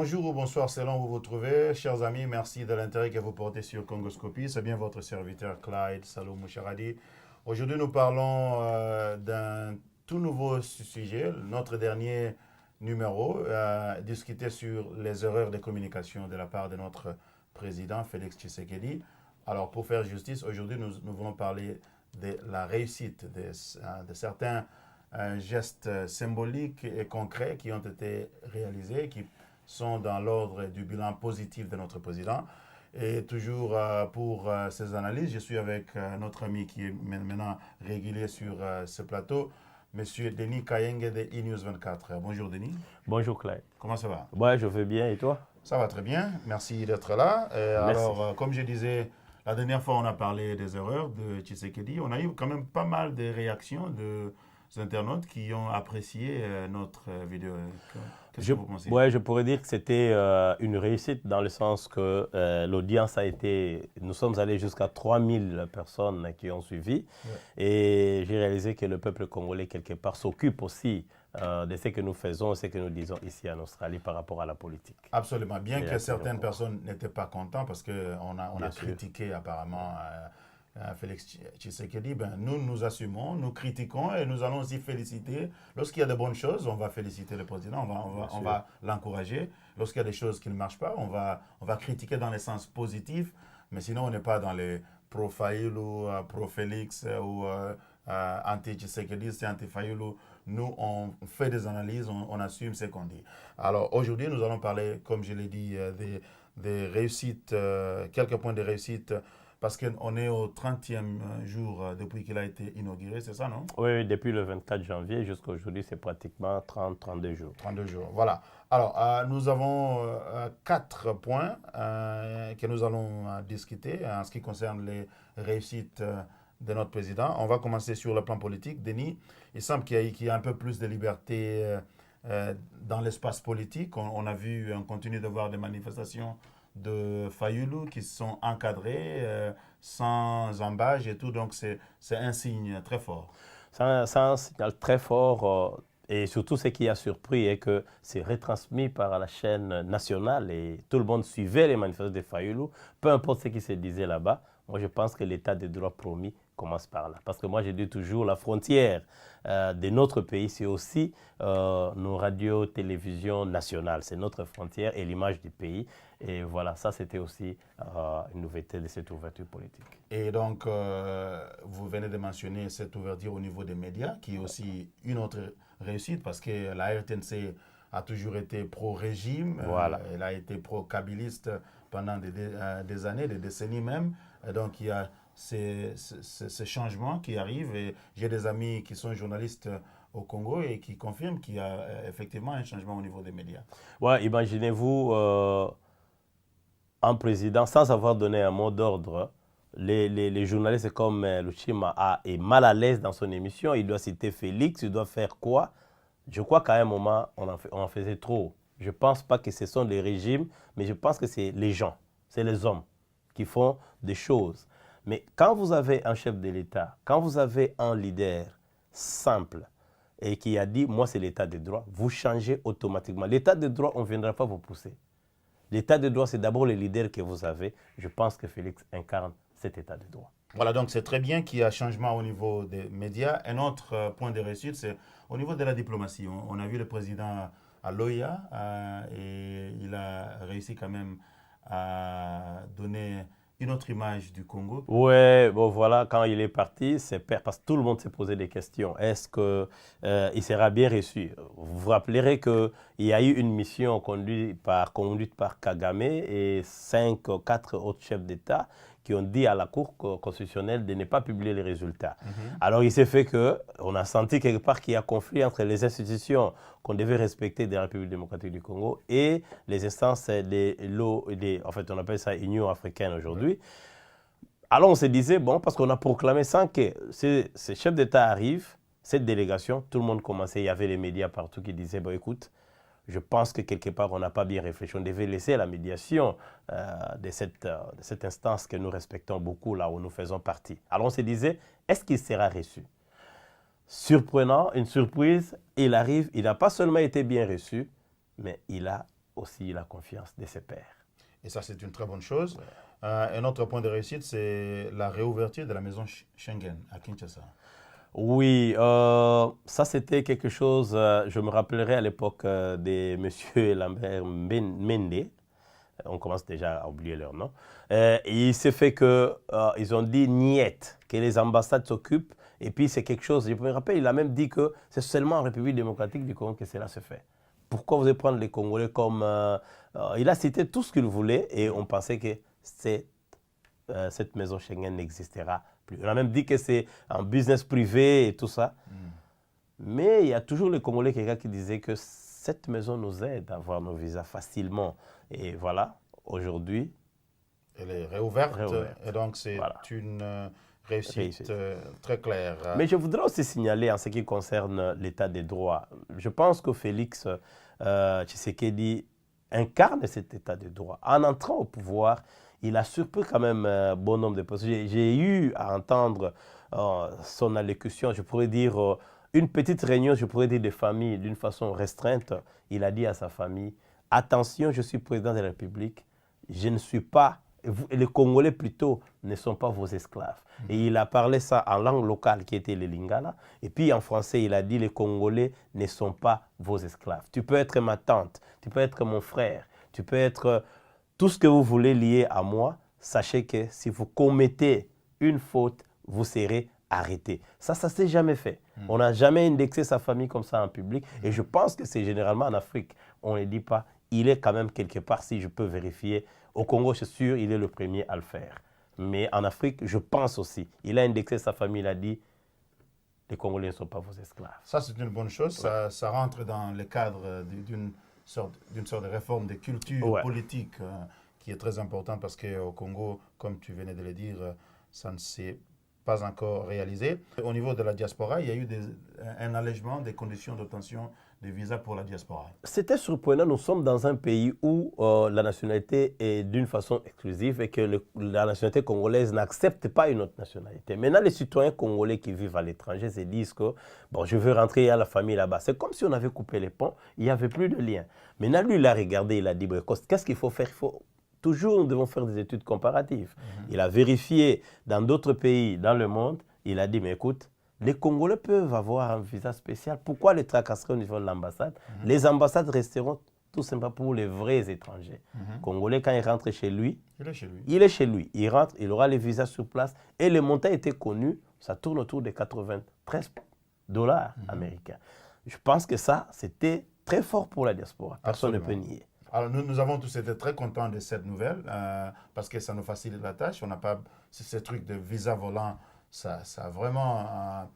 Bonjour ou bonsoir selon où vous vous trouvez. Chers amis, merci de l'intérêt que vous portez sur Congoscopie. C'est bien votre serviteur Clyde Salou Moucharadi. Aujourd'hui, nous parlons d'un tout nouveau sujet, notre dernier numéro, discuter sur les erreurs de communication de la part de notre président Félix Tshisekedi. Alors, pour faire justice, aujourd'hui, nous voulons parler de la réussite de certains gestes symboliques et concrets qui ont été réalisés, qui sont dans l'ordre du bilan positif de notre président. Et toujours pour ces analyses, je suis avec notre ami qui est maintenant régulier sur ce plateau, Monsieur Denis Kayenge de E-News 24. Bonjour Denis. Bonjour Claire. Comment ça va? Ouais, je vais bien et toi? Ça va très bien, merci d'être là. Alors, comme je disais, la dernière fois on a parlé des erreurs de Tshisekedi. On a eu quand même pas mal de réactions de internautes qui ont apprécié notre vidéo. Qu'est-ce que vous pensez? Ouais, je pourrais dire que c'était une réussite dans le sens que l'audience a été... Nous sommes allés jusqu'à 3000 personnes qui ont suivi. Ouais. Et j'ai réalisé que le peuple congolais, quelque part, s'occupe aussi de ce que nous faisons, ce que nous disons ici en Australie par rapport à la politique. Absolument. Bien que certaines personnes n'étaient pas contentes parce qu'on a critiqué apparemment... Félix Tshisekedi, nous assumons, nous critiquons et nous allons aussi féliciter. Lorsqu'il y a de bonnes choses, on va féliciter le président, on va l'encourager. Lorsqu'il y a des choses qui ne marchent pas, on va critiquer dans le sens positif, mais sinon on n'est pas dans les pro-Fayulu, pro-Félix ou anti-Tshisekedi, anti-Fayulu. Nous, on fait des analyses, on assume ce qu'on dit. Alors aujourd'hui, nous allons parler, comme je l'ai dit, des réussites, quelques points de réussite. Parce qu'on est au 30e jour depuis qu'il a été inauguré, c'est ça, non? Oui, depuis le 24 janvier jusqu'à aujourd'hui, c'est pratiquement 32 jours. 32 jours, voilà. Alors, nous avons 4 points que nous allons discuter en ce qui concerne les réussites de notre président. On va commencer sur le plan politique. Denis, il semble qu'il y a un peu plus de liberté dans l'espace politique. On a vu, on continue de voir des manifestations de Fayulu qui sont encadrés, sans embâche et tout. Donc, c'est un signe très fort. C'est un signal très fort et surtout ce qui a surpris est que c'est retransmis par la chaîne nationale et tout le monde suivait les manifestations de Fayulu, peu importe ce qui se disait là-bas. Moi, je pense que l'état des droits promis commence par là. Parce que moi, je dis toujours, la frontière de notre pays, c'est aussi nos radios, télévisions nationales. C'est notre frontière et l'image du pays. Et voilà, ça, c'était aussi une nouveauté de cette ouverture politique. Et donc, vous venez de mentionner cette ouverture au niveau des médias, qui est aussi une autre réussite, parce que la RTNC a toujours été pro-régime. Voilà. Elle a été pro-kabiliste pendant des années, des décennies même. Et donc, il y a ces changements qui arrivent. Et j'ai des amis qui sont journalistes au Congo et qui confirment qu'il y a effectivement un changement au niveau des médias. Ouais, imaginez-vous un président, sans avoir donné un mot d'ordre, les journalistes comme Luchima est mal à l'aise dans son émission. Il doit citer Félix, il doit faire quoi? Je crois qu'à un moment, on en faisait trop. Je ne pense pas que ce sont les régimes, mais je pense que c'est les gens, c'est les hommes qui font des choses. Mais quand vous avez un chef de l'État, quand vous avez un leader simple et qui a dit « moi c'est l'état de droit », vous changez automatiquement. L'état de droit, on ne viendra pas vous pousser. L'état de droit, c'est d'abord le leader que vous avez. Je pense que Félix incarne cet état de droit. Voilà, donc c'est très bien qu'il y a un changement au niveau des médias. Un autre point de réussite, c'est au niveau de la diplomatie. On a vu le président à l'OIA et il a réussi quand même à donner une autre image du Congo. Oui, bon voilà, quand il est parti, c'est parce que tout le monde s'est posé des questions. Est-ce qu'il sera bien reçu? Vous vous rappellerez qu'il y a eu une mission conduite par Kagame et 4 autres chefs d'État qui ont dit à la Cour constitutionnelle de ne pas publier les résultats. Alors il s'est fait qu'on a senti quelque part qu'il y a conflit entre les institutions qu'on devait respecter de la République démocratique du Congo et les instances en fait on appelle ça Union africaine aujourd'hui. Alors on se disait, bon, parce qu'on a proclamé sans que ces chefs d'État arrivent, cette délégation, tout le monde commençait, il y avait les médias partout qui disaient, bon écoute, je pense que quelque part, on n'a pas bien réfléchi. On devait laisser la médiation de cette instance que nous respectons beaucoup, là où nous faisons partie. Alors on se disait, est-ce qu'il sera reçu? Surprenant, une surprise, il arrive, il n'a pas seulement été bien reçu, mais il a aussi la confiance de ses pairs. Et ça, c'est une très bonne chose. Un autre point de réussite, c'est la réouverture de la maison Schengen à Kinshasa. Oui, ça c'était quelque chose, je me rappellerai à l'époque de M. Lambert Mende. On commence déjà à oublier leur nom. Et il s'est fait qu'ils ont dit niet, que les ambassades s'occupent. Et puis c'est quelque chose, je me rappelle, il a même dit que c'est seulement en République démocratique du Congo que cela se fait. Pourquoi vous allez prendre les Congolais comme... il a cité tout ce qu'il voulait et on pensait que cette maison Schengen n'existera plus. On a même dit que c'est un business privé et tout ça. Mais il y a toujours les Congolais, quelqu'un qui disait que cette maison nous aide à avoir nos visas facilement. Et voilà, aujourd'hui... Elle est réouverte. Et donc c'est une réussite très claire. Mais je voudrais aussi signaler en ce qui concerne l'état des droits. Je pense que Félix Tshisekedi incarne cet état des droits. En entrant au pouvoir, il a surpris quand même un bon nombre de personnes. J'ai eu à entendre son allocution, je pourrais dire... une petite réunion, je pourrais dire, de famille, d'une façon restreinte. Il a dit à sa famille, attention, je suis président de la République, je ne suis pas, les Congolais plutôt, ne sont pas vos esclaves. Et il a parlé ça en langue locale qui était le Lingala. Et puis en français, il a dit, les Congolais ne sont pas vos esclaves. Tu peux être ma tante, tu peux être mon frère, tu peux être tout ce que vous voulez lié à moi. Sachez que si vous commettez une faute, vous serez arrêté. Ça ne s'est jamais fait. On n'a jamais indexé sa famille comme ça en public. Et je pense que c'est généralement en Afrique. On ne dit pas, il est quand même quelque part, si je peux vérifier. Au Congo, c'est sûr, il est le premier à le faire. Mais en Afrique, je pense aussi. Il a indexé sa famille, il a dit, les Congolais ne sont pas vos esclaves. Ça, c'est une bonne chose. Ça rentre dans le cadre d'une sorte de réforme de culture politique qui est très importante parce qu'au Congo, comme tu venais de le dire, ça ne s'est pas encore réalisé. Au niveau de la diaspora, il y a eu un allègement des conditions d'obtention de visa pour la diaspora. C'était surprenant. Nous sommes dans un pays où la nationalité est d'une façon exclusive et que la nationalité congolaise n'accepte pas une autre nationalité. Maintenant, les citoyens congolais qui vivent à l'étranger se disent que bon, je veux rentrer à la famille là-bas. C'est comme si on avait coupé les ponts, il n'y avait plus de lien. Maintenant, lui, il a regardé, il a dit, qu'est-ce qu'il faut faire? Toujours, nous devons faire des études comparatives. Il a vérifié dans d'autres pays dans le monde. Il a dit, mais écoute, les Congolais peuvent avoir un visa spécial. Pourquoi les tracasseries au niveau de l'ambassade? Les ambassades resteront tout simplement pour les vrais étrangers. Congolais, quand il rentre chez lui, il est chez lui. Il rentre, il aura les visas sur place. Et le montant était connu, ça tourne autour de 93 $ américains. Je pense que ça, c'était très fort pour la diaspora. Personne ne peut nier. Alors, nous avons tous été très contents de cette nouvelle parce que ça nous facilite la tâche. On n'a pas ce truc de visa volant. Ça a vraiment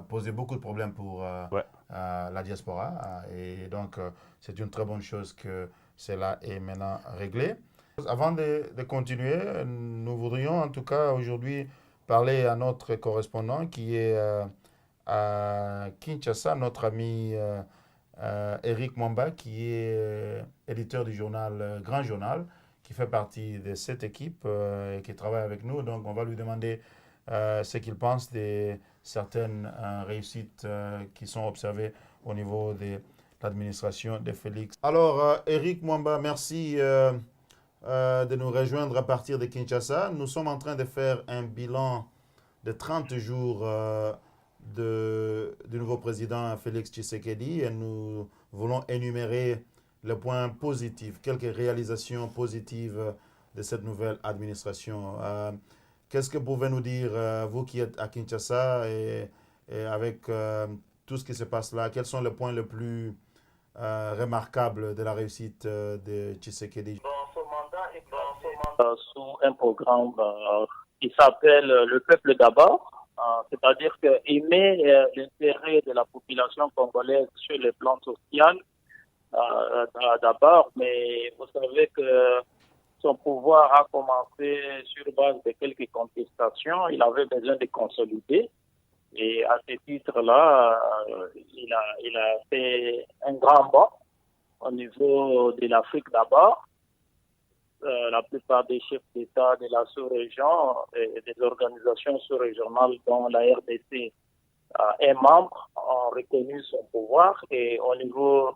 posé beaucoup de problèmes pour la diaspora. Et donc, c'est une très bonne chose que cela est maintenant réglé. Avant de continuer, nous voudrions en tout cas aujourd'hui parler à notre correspondant qui est à Kinshasa, notre ami Eric Mwamba, qui est éditeur du journal Grand Journal, qui fait partie de cette équipe et qui travaille avec nous. Donc, on va lui demander ce qu'il pense de certaines réussites qui sont observées au niveau de l'administration de Félix. Alors, Eric Mwamba, merci de nous rejoindre à partir de Kinshasa. Nous sommes en train de faire un bilan de 30 jours du nouveau président Félix Tshisekedi et nous voulons énumérer les points positifs, quelques réalisations positives de cette nouvelle administration. Qu'est-ce que vous pouvez nous dire, vous qui êtes à Kinshasa et avec tout ce qui se passe là, quels sont les points les plus remarquables de la réussite de Tshisekedi? Son mandat est sous un programme qui s'appelle Le peuple d'abord. C'est-à-dire qu'il met l'intérêt de la population congolaise sur le plan social d'abord, mais vous savez que son pouvoir a commencé sur base de quelques contestations. Il avait besoin de consolider et à ce titre-là, il a fait un grand bond au niveau de l'Afrique d'abord. La plupart des chefs d'État de la sous-région et des organisations sous-régionales dont la RDC est membre ont reconnu son pouvoir et au niveau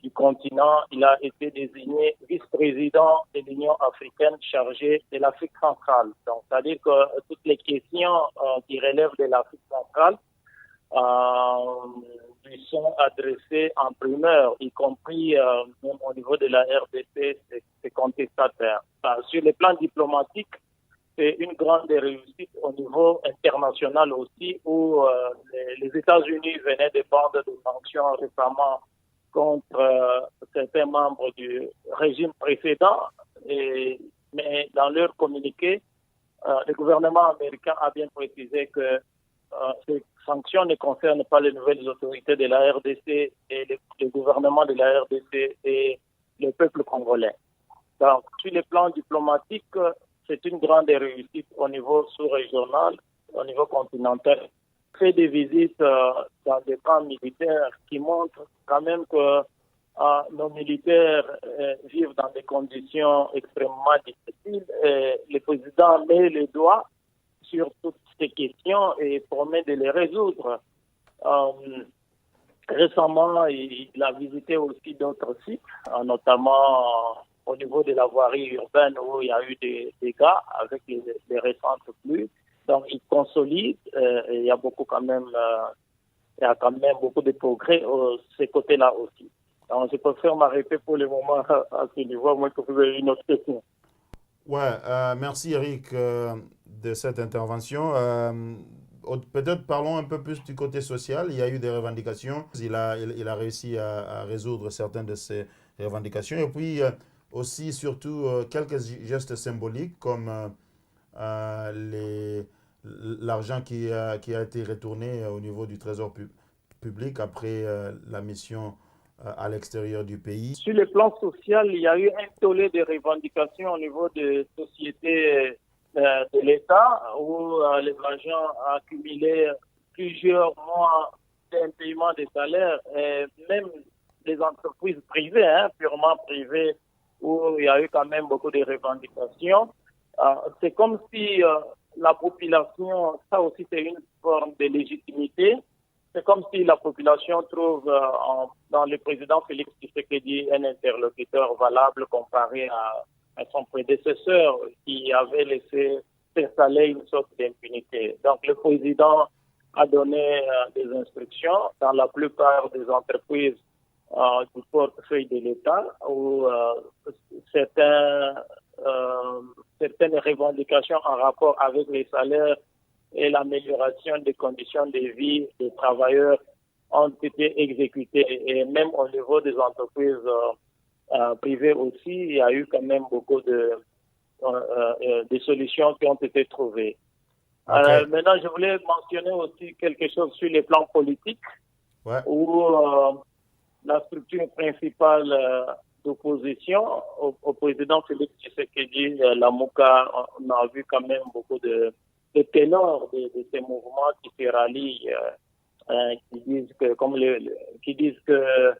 du continent. Il a été désigné vice-président de l'Union africaine chargé de l'Afrique centrale. Donc, c'est-à-dire que toutes les questions qui relèvent de l'Afrique centrale lui sont adressées en primeur, y compris même au niveau de la RDC, c'est contestataire. Sur le plan diplomatique, c'est une grande réussite au niveau international aussi, où les États-Unis venaient de prendre des sanctions récemment contre certains membres du régime précédent. Mais dans leur communiqué, le gouvernement américain a bien précisé que ces sanctions ne concernent pas les nouvelles autorités de la RDC et le gouvernement de la RDC et le peuple congolais. Donc, sur le plan diplomatique, c'est une grande réussite au niveau sous-régional, au niveau continental. Fait des visites dans des camps militaires qui montrent quand même que nos militaires vivent dans des conditions extrêmement difficiles. Le président met le doigt sur toutes ces questions et promet de les résoudre. Récemment, il a visité aussi d'autres sites, notamment au niveau de la voirie urbaine où il y a eu des dégâts avec les récentes pluies. Donc, il consolide et il y a quand même beaucoup de progrès de ces côtés-là aussi. Donc, je préfère m'arrêter pour le moment à ce niveau, moi que vous avez une autre question. Ouais, merci Eric de cette intervention. Peut-être parlons un peu plus du côté social. Il y a eu des revendications. Il a réussi à résoudre certaines de ces revendications. Et puis aussi, surtout, quelques gestes symboliques comme l'argent qui a été retourné au niveau du trésor public après la mission à l'extérieur du pays. Sur le plan social, il y a eu un tollé de revendications au niveau des sociétés de l'État où les agents ont accumulé plusieurs mois d'un paiement des salaires et même des entreprises privées, purement privées, où il y a eu quand même beaucoup de revendications. C'est comme si la population, ça aussi c'est une forme de légitimité. C'est comme si la population trouve dans le président Félix Tshisekedi un interlocuteur valable comparé à son prédécesseur qui avait laissé s'installer une sorte d'impunité. Donc le président a donné des instructions dans la plupart des entreprises du portefeuille de l'État où certaines revendications en rapport avec les salaires et l'amélioration des conditions de vie des travailleurs ont été exécutées. Et même au niveau des entreprises privées aussi, il y a eu quand même beaucoup de solutions qui ont été trouvées. Okay. Maintenant, je voulais mentionner aussi quelque chose sur les plans politiques, où la structure principale d'opposition au président Félix Tshisekedi, la MOUCA, on a vu quand même beaucoup de ténors de ces mouvements qui se rallient, qui disent que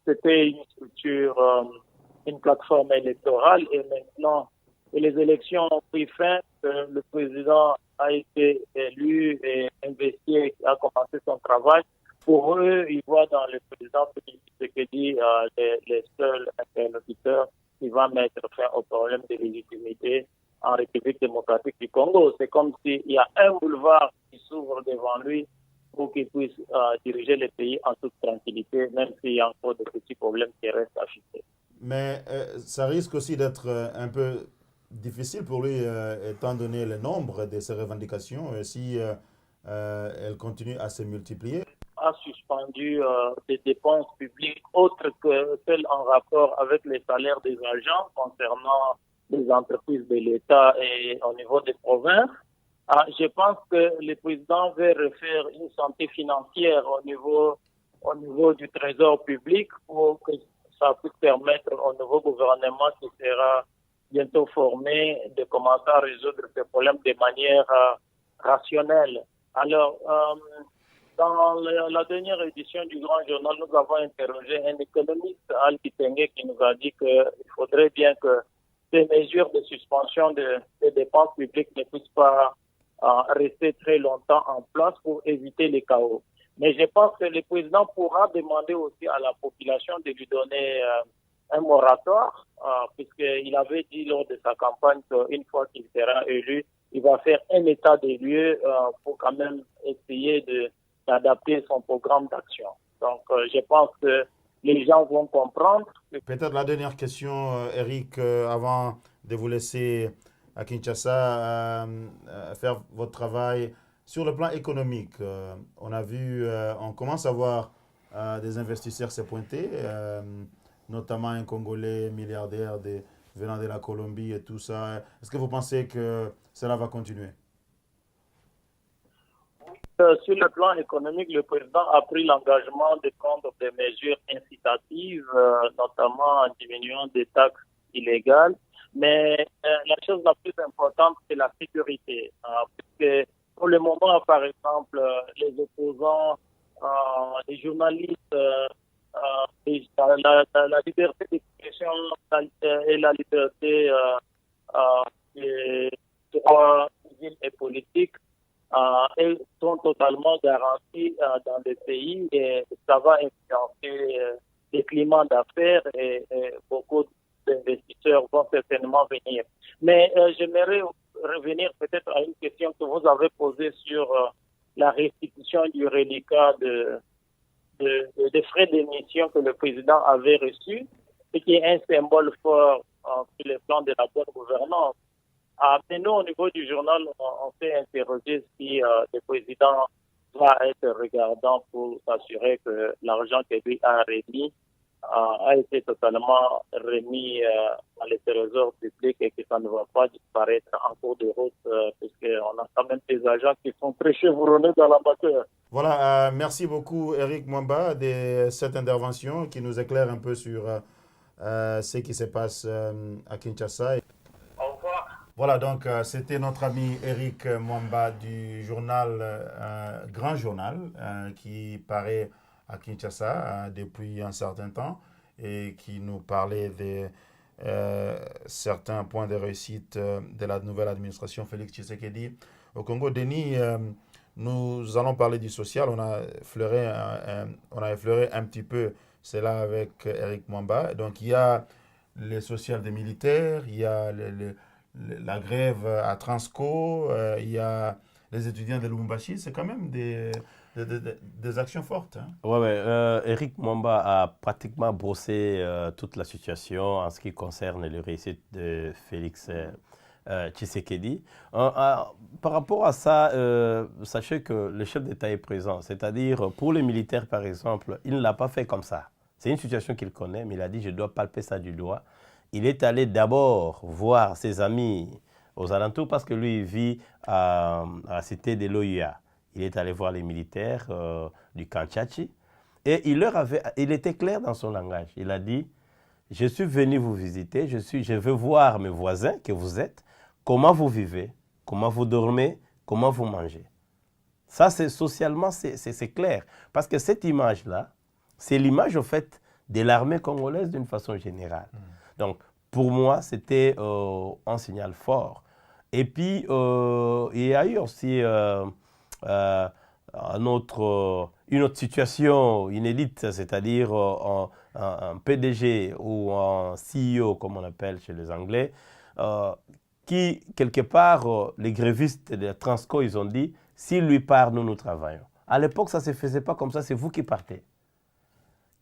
c'était une structure, une plateforme électorale et maintenant que les élections ont pris fin, que le président a été élu et investi et a commencé son travail. Pour eux, ils voient dans le président Félix Tshisekedi les seuls interlocuteurs qui vont mettre fin au problème de légitimité en République démocratique du Congo. C'est comme s'il y a un boulevard qui s'ouvre devant lui pour qu'il puisse diriger le pays en toute tranquillité, même s'il y a encore de petits problèmes qui restent à chuter. Mais ça risque aussi d'être un peu difficile pour lui, étant donné le nombre de ces revendications, si elles continuent à se multiplier. A suspendu des dépenses publiques autres que celles en rapport avec les salaires des agents concernant les entreprises de l'État et au niveau des provinces. Je pense que le président veut refaire une santé financière au niveau du trésor public pour que ça puisse permettre au nouveau gouvernement qui sera bientôt formé de commencer à résoudre ces problèmes de manière rationnelle. Alors, dans la dernière édition du Grand Journal, nous avons interrogé un économiste, Al Kitenge, qui nous a dit qu'il faudrait bien que ces mesures de suspension des dépenses publiques ne puissent pas rester très longtemps en place pour éviter les chaos. Mais je pense que le président pourra demander aussi à la population de lui donner un moratoire, puisqu'il avait dit lors de sa campagne qu'une fois qu'il sera élu, il va faire un état des lieux pour quand même essayer d'adapter son programme d'action. Donc, je pense que les gens vont comprendre. Peut-être la dernière question, Eric, avant de vous laisser à Kinshasa faire votre travail sur le plan économique. On a vu, on commence à voir des investisseurs se pointer, notamment un Congolais milliardaire venant de la Colombie et tout ça. Est-ce que vous pensez que cela va continuer? Sur le plan économique, le président a pris l'engagement de prendre des mesures incitatives, notamment en diminuant des taxes illégales. Mais la chose la plus importante, c'est la sécurité. Parce que pour le moment, par exemple, les opposants, les journalistes, la liberté d'expression et la liberté des droits civils et politiques, elles sont totalement garanties dans le pays et ça va influencer les climats d'affaires et beaucoup d'investisseurs vont certainement venir. Mais j'aimerais revenir peut-être à une question que vous avez posée sur la restitution du reliquat des frais d'émission que le président avait reçus, et qui est un symbole fort sur le plan de la bonne gouvernance. Mais nous, au niveau du journal, on s'est interrogé si le président va être regardant pour s'assurer que l'argent que lui a remis a été totalement remis à le trésor public et que ça ne va pas disparaître en cours de route, puisqu'on a quand même des agents qui sont très chevronnés dans la matière. Voilà, merci beaucoup Eric Mwamba de cette intervention qui nous éclaire un peu sur ce qui se passe à Kinshasa. Au revoir. Voilà, donc c'était notre ami Eric Mwamba du journal Grand Journal qui paraît à Kinshasa depuis un certain temps et qui nous parlait de certains points de réussite de la nouvelle administration Félix Tshisekedi au Congo. Denis, nous allons parler du social. On a effleuré un petit peu cela avec Eric Mwamba. Donc il y a les social des militaires, il y a la grève à Transco, il y a les étudiants de Lubumbashi. C'est quand même des actions fortes. Hein. Ouais, Eric Mwamba a pratiquement brossé toute la situation en ce qui concerne les réussites de Félix Tshisekedi. Par rapport à ça, sachez que le chef d'État est présent. C'est-à-dire, pour les militaires, par exemple, il ne l'a pas fait comme ça. C'est une situation qu'il connaît, mais il a dit « je dois palper ça du doigt ». Il est allé d'abord voir ses amis aux alentours parce que lui, il vit à la cité de l'OUA. Il est allé voir les militaires du Kanchachi et il était clair dans son langage. Il a dit « je suis venu vous visiter, je veux voir mes voisins que vous êtes, comment vous vivez, comment vous dormez, comment vous mangez. » Ça, socialement, c'est clair. Parce que cette image-là, c'est l'image, au fait, de l'armée congolaise d'une façon générale. Donc, pour moi, c'était un signal fort. Et puis, il y a eu aussi une autre situation inédite, c'est-à-dire un PDG ou un CEO, comme on appelle chez les Anglais, qui, quelque part, les grévistes de Transco, ils ont dit, s'il lui part, nous travaillons. À l'époque, ça ne se faisait pas comme ça, c'est vous qui partez.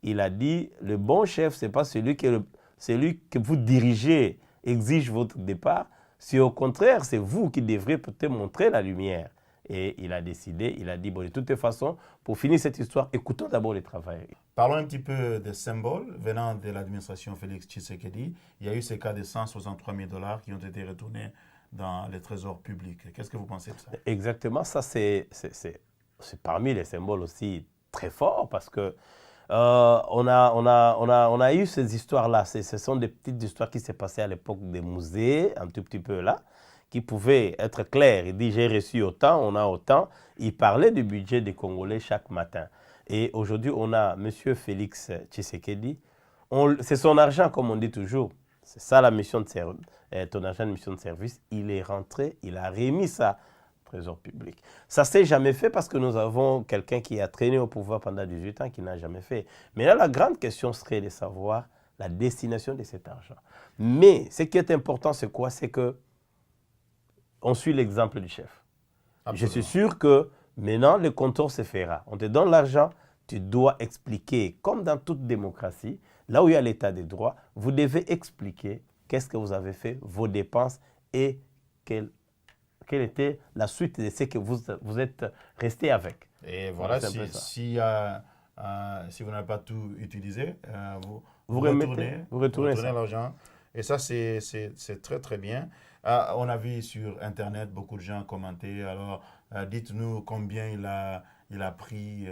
Il a dit, le bon chef, ce n'est pas celui que vous dirigez, exige votre départ. Si au contraire, c'est vous qui devrez peut-être montrer la lumière. Et il a décidé, il a dit, bon, de toute façon, pour finir cette histoire, écoutons d'abord les travailleurs. Parlons un petit peu des symboles venant de l'administration Félix Tshisekedi. Il y a eu ces cas de 163 000 $ qui ont été retournés dans les trésors publics. Qu'est-ce que vous pensez de ça? Exactement, ça c'est parmi les symboles aussi très forts parce que on a eu ces histoires-là. Ce sont des petites histoires qui s'est passées à l'époque des musées, un tout petit peu là, qui pouvaient être claires. Il dit, j'ai reçu autant, on a autant. Il parlait du budget des Congolais chaque matin. Et aujourd'hui, on a M. Félix Tshisekedi. C'est son argent, comme on dit toujours. C'est ça la mission de service. Ton argent de mission de service. Il est rentré, il a remis ça trésor public. Ça ne s'est jamais fait parce que nous avons quelqu'un qui a traîné au pouvoir pendant 18 ans qui n'a jamais fait. Mais là, la grande question serait de savoir la destination de cet argent. Mais ce qui est important, c'est quoi? C'est que on suit l'exemple du chef. Absolument. Je suis sûr que maintenant, le contour se fera. On te donne l'argent, tu dois expliquer, comme dans toute démocratie, là où il y a l'état des droits, vous devez expliquer qu'est-ce que vous avez fait, vos dépenses et quelle était la suite de ce que vous êtes resté avec. Et voilà, si vous n'avez pas tout utilisé, vous retournez l'argent. Et ça, c'est très, très bien. On a vu sur Internet beaucoup de gens commenter. Alors, dites-nous combien il a pris,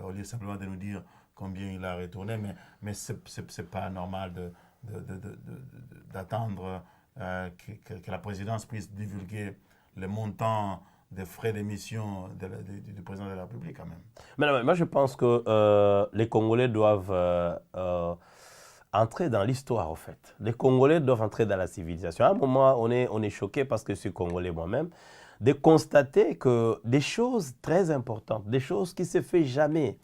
au lieu simplement de nous dire combien il a retourné. Mais ce n'est pas normal d'attendre que la présidence puisse divulguer le montant des frais d'émission du président de la République quand même. Mais moi, je pense que les Congolais doivent entrer dans l'histoire, en fait. Les Congolais doivent entrer dans la civilisation. À un moment, on est choqué parce que je suis Congolais moi-même, de constater que des choses très importantes, des choses qui ne se font jamais,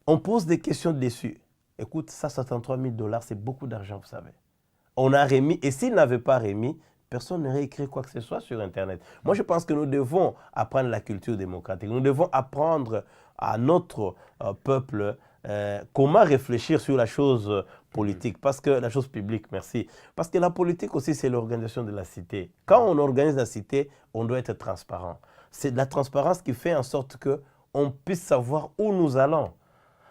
on pose des questions dessus. Écoute, ça, 63 000 $, c'est beaucoup d'argent, vous savez. On a remis, et s'il n'avait pas remis, personne n'aurait écrit quoi que ce soit sur Internet. Moi, je pense que nous devons apprendre la culture démocratique. Nous devons apprendre à notre peuple comment réfléchir sur la chose politique, parce que la chose publique, merci. Parce que la politique aussi, c'est l'organisation de la cité. Quand on organise la cité, on doit être transparent. C'est de la transparence qui fait en sorte qu'on puisse savoir où nous allons.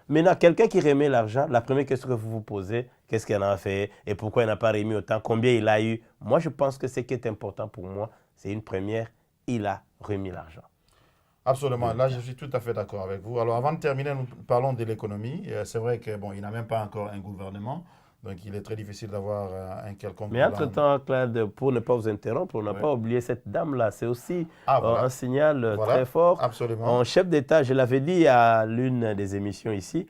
Maintenant, quelqu'un qui remet l'argent, la première question que vous vous posez, qu'est-ce qu'il en a fait et pourquoi il n'a pas remis autant, combien il a eu. Moi, je pense que ce qui est important pour moi, c'est une première, il a remis l'argent. Absolument, là je suis tout à fait d'accord avec vous. Alors avant de terminer, nous parlons de l'économie. C'est vrai qu'il n'a même pas encore un gouvernement, donc il est très difficile d'avoir un quelconque... Mais entre-temps, Claude, pour ne pas vous interrompre, on n'a pas oublié cette dame-là. C'est aussi un signal très fort. Absolument. En chef d'État, je l'avais dit à l'une des émissions ici,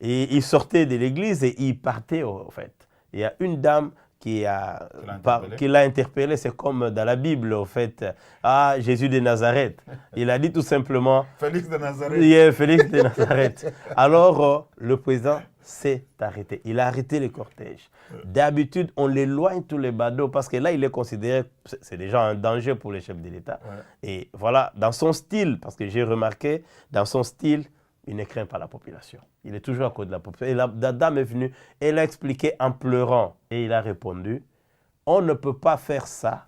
et il sortait de l'église et il partait en fait. Il y a une dame qui l'a interpellé, c'est comme dans la Bible, en fait. Ah, Jésus de Nazareth. Il a dit tout simplement... Félix de Nazareth. Yeah, Félix de Nazareth. Alors, le président s'est arrêté. Il a arrêté le cortège. D'habitude, on l'éloigne tous les badauds parce que là, il est considéré, c'est déjà un danger pour les chefs de l'État. Ouais. Et voilà, dans son style, parce que j'ai remarqué, dans son style, il ne craint pas la population. Il est toujours à côté de la population. Et la dame est venue, elle a expliqué en pleurant. Et il a répondu, on ne peut pas faire ça.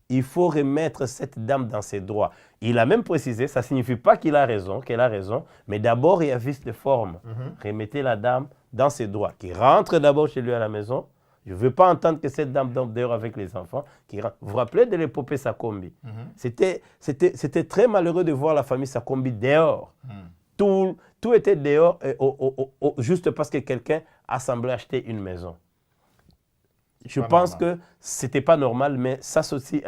Il faut remettre cette dame dans ses droits. Il a même précisé, ça ne signifie pas qu'elle a raison, mais d'abord, il y a vice de forme. Remettez la dame dans ses droits. Qui rentre d'abord chez lui à la maison. Je ne veux pas entendre que cette dame dorme dehors avec les enfants. Vous vous rappelez de l'épopée Sakombi? C'était très malheureux de voir la famille Sakombi dehors. Tout était dehors juste parce que quelqu'un a semblé acheter une maison. Je pense que ce n'était pas normal, mais ça c'est aussi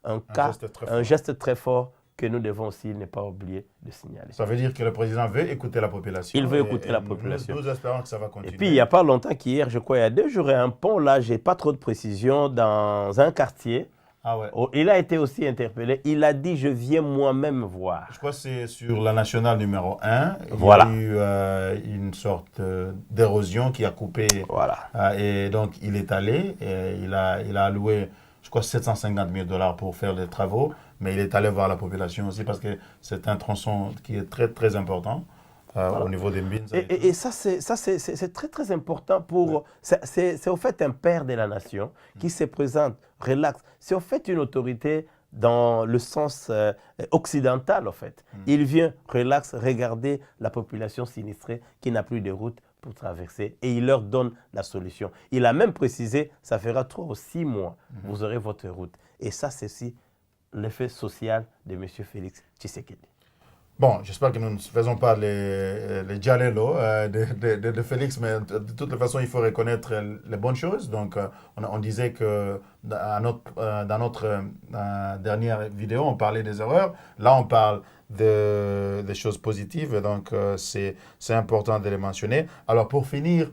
un geste très fort que nous devons aussi ne pas oublier de signaler. Ça veut dire que le président veut écouter la population. Il veut écouter la population. Nous espérons que ça va continuer. Et puis, il n'y a pas longtemps qu'hier, je crois, il y a 2 jours, un pont, là, je n'ai pas trop de précision, dans un quartier. Ah ouais. Il a été aussi interpellé. Il a dit, je viens moi-même voir. Je crois que c'est sur la nationale numéro 1. Voilà. Il y a eu une sorte d'érosion qui a coupé. Voilà. Et donc, il est allé. Et il a alloué, je crois, 750 000 $ pour faire les travaux. Mais il est allé voir la population aussi parce que c'est un tronçon qui est très, très important. Au niveau des mines. Et ça, c'est très, très important pour... C'est au fait un père de la nation qui se présente, relax. C'est au fait une autorité dans le sens occidental, en fait. Il vient, relax, regarder la population sinistrée qui n'a plus de route pour traverser et il leur donne la solution. Il a même précisé, ça fera 3 ou 6 mois, vous aurez votre route. Et ça, c'est aussi l'effet social de M. Félix Tshisekedi. Bon, j'espère que nous ne faisons pas les Jalelo de Félix, mais de toute façon, il faut reconnaître les bonnes choses. Donc, on disait que dans notre dernière vidéo, on parlait des erreurs. Là, on parle des choses positives. Donc, c'est important de les mentionner. Alors, pour finir,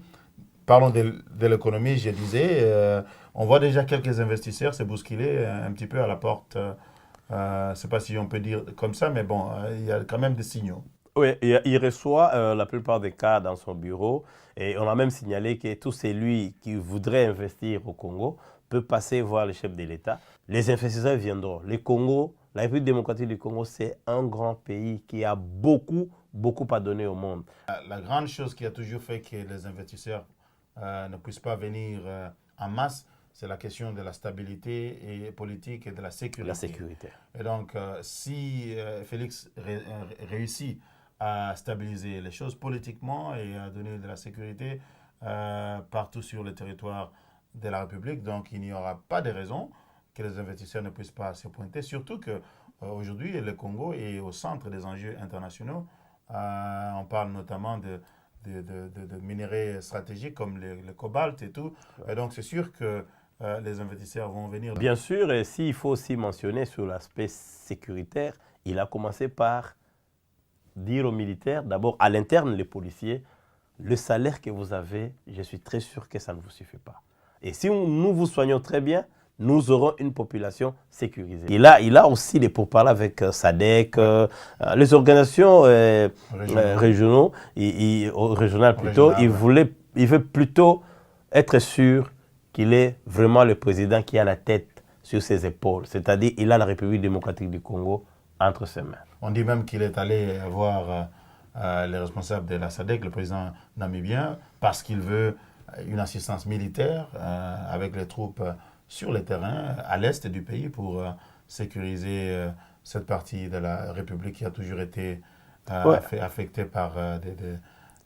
parlons de l'économie. Je disais, on voit déjà quelques investisseurs se bousculer un petit peu à la porte Je ne sais pas si on peut dire comme ça, mais bon, il y a quand même des signaux. Oui, il reçoit la plupart des cas dans son bureau et on a même signalé que tout celui qui voudrait investir au Congo peut passer voir le chef de l'État. Les investisseurs viendront. Le Congo, la République démocratique du Congo, c'est un grand pays qui a beaucoup à donner au monde. La grande chose qui a toujours fait que les investisseurs ne puissent pas venir en masse, c'est la question de la stabilité et politique et de la sécurité. La sécurité. Et donc, si Félix réussit à stabiliser les choses politiquement et à donner de la sécurité partout sur le territoire de la République, donc il n'y aura pas de raison que les investisseurs ne puissent pas se pointer, surtout qu'aujourd'hui, le Congo est au centre des enjeux internationaux. On parle notamment de minerais stratégiques comme le cobalt et tout. Et donc, c'est sûr que les investisseurs vont venir. Bien sûr, et s'il faut aussi mentionner sur l'aspect sécuritaire, il a commencé par dire aux militaires, d'abord à l'interne, les policiers, le salaire que vous avez, je suis très sûr que ça ne vous suffit pas. Et si nous vous soignons très bien, nous aurons une population sécurisée. Il a aussi des pourparlers avec SADC, les organisations régionales plutôt. Il veut plutôt être sûr qu'il est vraiment le président qui a la tête sur ses épaules. C'est-à-dire qu'il a la République démocratique du Congo entre ses mains. On dit même qu'il est allé voir les responsables de la SADC, le président namibien, parce qu'il veut une assistance militaire avec les troupes sur le terrain, à l'est du pays, pour sécuriser cette partie de la République qui a toujours été affectée par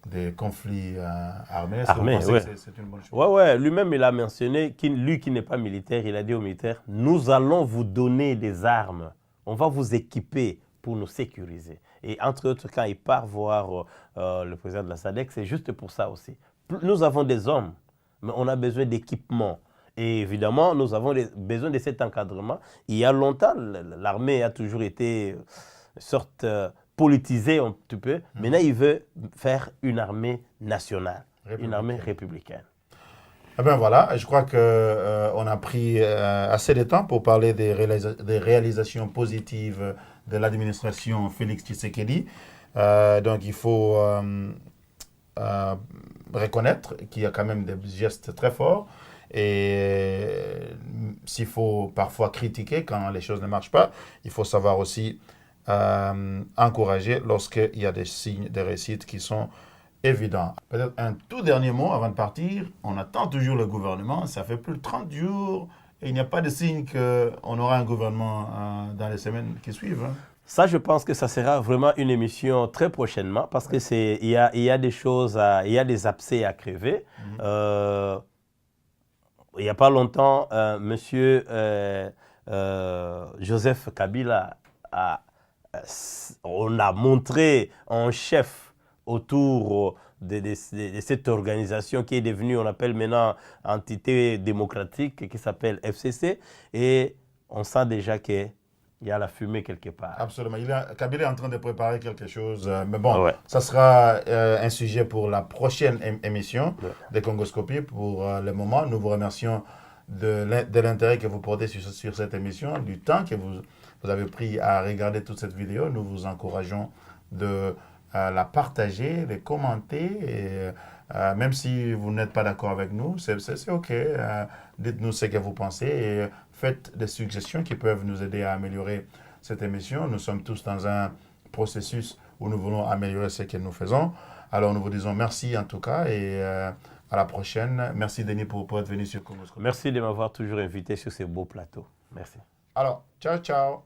des conflits armés. C'est une bonne chose. Oui, lui-même, il a mentionné, lui qui n'est pas militaire, il a dit aux militaires, nous allons vous donner des armes, on va vous équiper pour nous sécuriser. Et entre autres, quand il part voir le président de la SADC, c'est juste pour ça aussi. Nous avons des hommes, mais on a besoin d'équipement. Et évidemment, nous avons besoin de cet encadrement. Il y a longtemps, l'armée a toujours été une sorte politisée un petit peu. Maintenant, il veut faire une armée nationale, une armée républicaine. Eh bien voilà, je crois qu'on a pris assez de temps pour parler des réalisations positives de l'administration Félix Tshisekedi. Donc il faut reconnaître qu'il y a quand même des gestes très forts. Et s'il faut parfois critiquer quand les choses ne marchent pas, il faut savoir aussi encourager lorsqu'il y a des signes de réussite qui sont évidents. Peut-être un tout dernier mot avant de partir. On attend toujours le gouvernement. Ça fait plus de 30 jours et il n'y a pas de signe qu'on aura un gouvernement dans les semaines qui suivent. Hein. Ça, je pense que ça sera vraiment une émission très prochainement parce que il y a des choses, il y a des abcès à crever. Il n'y a pas longtemps, monsieur Joseph Kabila on a montré un chef autour de cette organisation qui est devenue, on appelle maintenant, entité démocratique, qui s'appelle FCC. Et on sent déjà qu'il y a la fumée quelque part. Absolument. Kabila est en train de préparer quelque chose. Mais bon, ça sera un sujet pour la prochaine émission de Congoscopie. Pour le moment, nous vous remercions de l'intérêt que vous portez sur cette émission, du temps que vous avez pris à regarder toute cette vidéo. Nous vous encourageons de la partager, de commenter. Et, même si vous n'êtes pas d'accord avec nous, c'est OK. Dites-nous ce que vous pensez et faites des suggestions qui peuvent nous aider à améliorer cette émission. Nous sommes tous dans un processus où nous voulons améliorer ce que nous faisons. Alors nous vous disons merci en tout cas et à la prochaine. Merci Denis pour être venu sur Congoscopie. Merci de m'avoir toujours invité sur ces beaux plateaux. Merci. Alors, ciao, ciao.